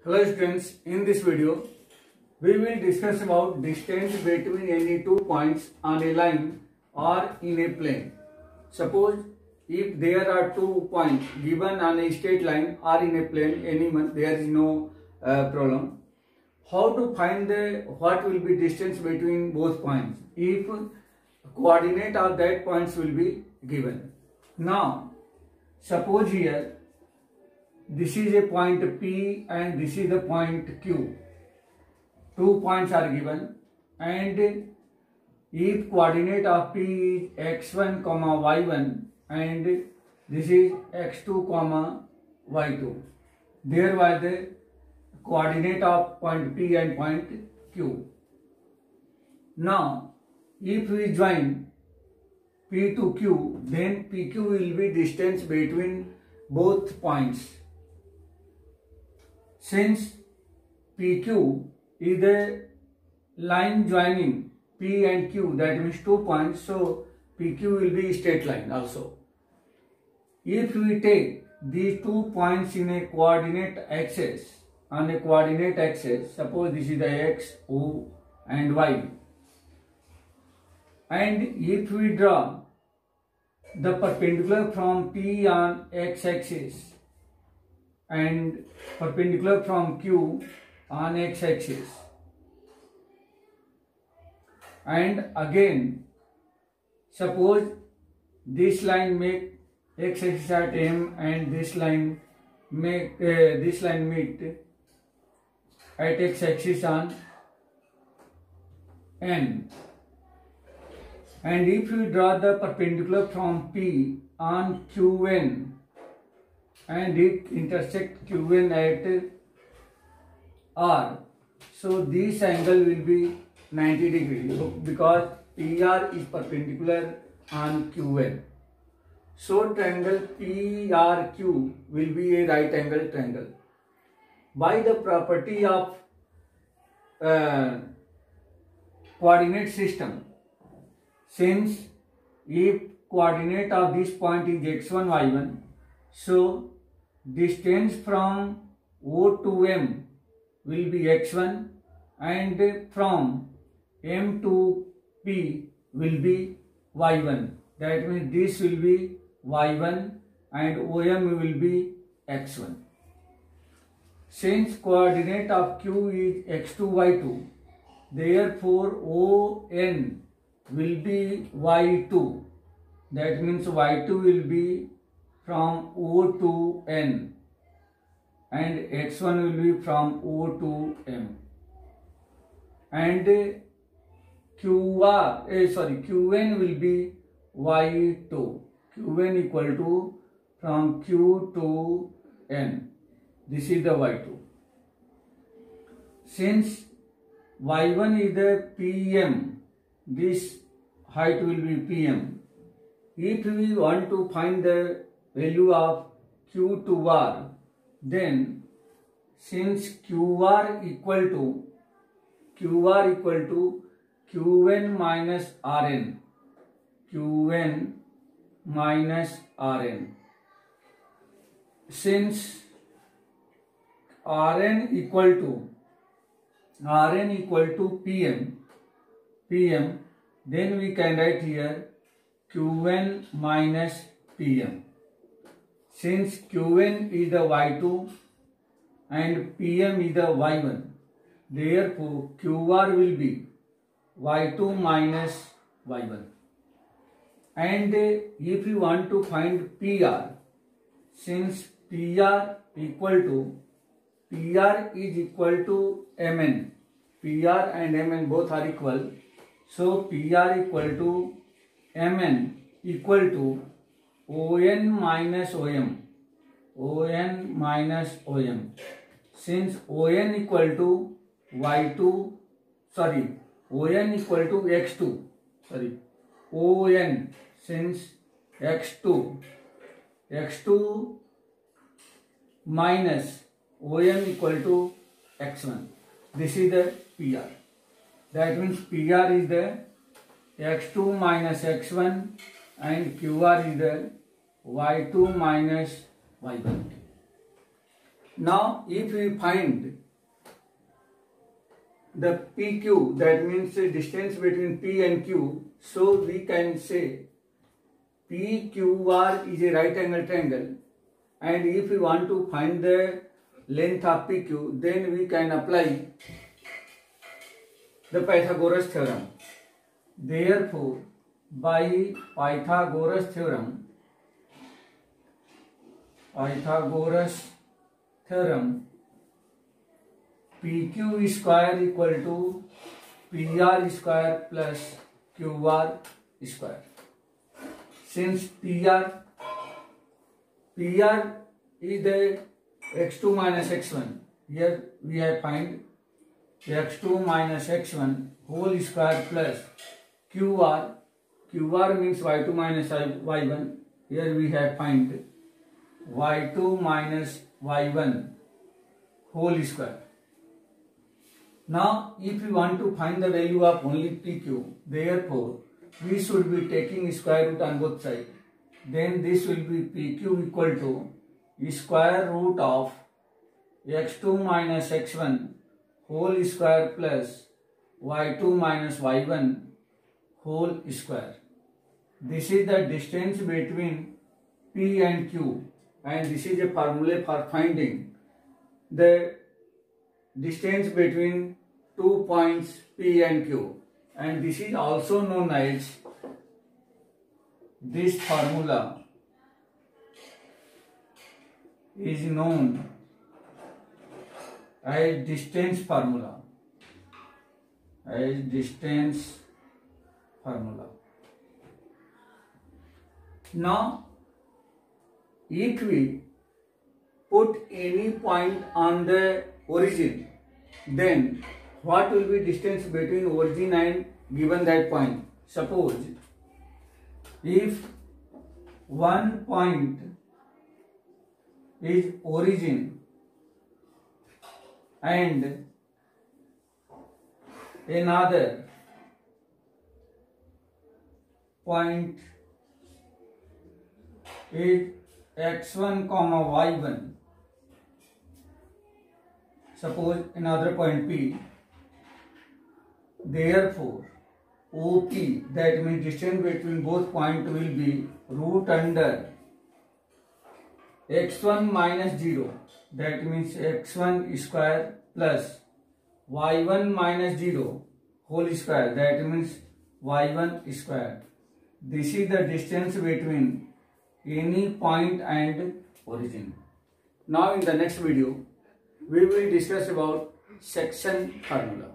Hello students, in this video we will discuss about distance between any two points on a line or in a plane. Suppose if there are 2 points given on a straight line or in a plane, anyone, there is no problem. How to find what will be distance between both points if coordinate of that points will be given. Now suppose here this is a point P and this is the point Q. 2 points are given, and if coordinate of P is x1, y1 and this is x2, y2, there was the coordinate of point P and point Q. Now if we join P to Q, then PQ will be distance between both points. Since PQ is the line joining P and Q, that means 2 points, so PQ will be straight line also. If we take these 2 points in a coordinate axis, on a coordinate axis, suppose this is the x, O and y, and if we draw the perpendicular from P on x-axis and perpendicular from Q on x-axis, and again suppose this line make x-axis at M and this line make meet at x-axis on N, and if you draw the perpendicular from P on QN and it intersect QN at R, so this angle will be 90 degrees because PR is perpendicular on QN. So triangle PRQ will be a right angle triangle. By the property of coordinate system, since if coordinate of this point is x1, y1, so distance from O to M will be x1 and from M to P will be y1. That means this will be y1 and OM will be x1. Since coordinate of Q is x2, y2, therefore ON will be y2. That means y2 will be from O to N and x1 will be from O to M, and QN will be y2. QN equal to from Q to N. This is the y2. Since y1 is the PM, this height will be PM. If we want to find the value of Q to R, then since QR equal to QN minus RN, QN minus RN, since RN equal to PM, then we can write here QN minus PM. Since QN is the y2 and PM is the y1, therefore QR will be y2 minus y1. And if you want to find PR, since PR is equal to MN, PR and MN both are equal, so PR equal to MN equal to ON minus OM, ON minus OM. Since ON equal to ON equal to X2, ON, since X2 minus OM equal to X1. This is the PR. That means PR is the X2 minus X1 and QR is the y2 minus y1. Now if we find the PQ, that means the distance between P and Q, so we can say PQR is a right angle triangle, and if we want to find the length of PQ, then we can apply the Pythagoras theorem. Therefore, by Pythagoras theorem, PQ square equal to PR square plus QR square. Since PR is the x2 minus x1, here we have find x2 minus x1 whole square plus QR means y2 minus y1, here we have find y2 minus y1 whole square. Now if we want to find the value of only PQ, therefore we should be taking square root on both sides. Then this will be PQ equal to square root of x2 minus x1 whole square plus y2 minus y1 whole square. This is the distance between P and Q, and this is a formula for finding the distance between 2 points P and Q, and this is also known as, this formula is known as distance formula. Now if we put any point on the origin, then what will be distance between origin and given that point? Suppose if one point is origin and another point is x1 comma y1, suppose another point P, therefore OP, that means distance between both points, will be root under x1 minus 0, that means x1 square plus y1 minus 0 whole square, that means y1 square. This is the distance between any point and origin. Now in the next video we will discuss about section formula.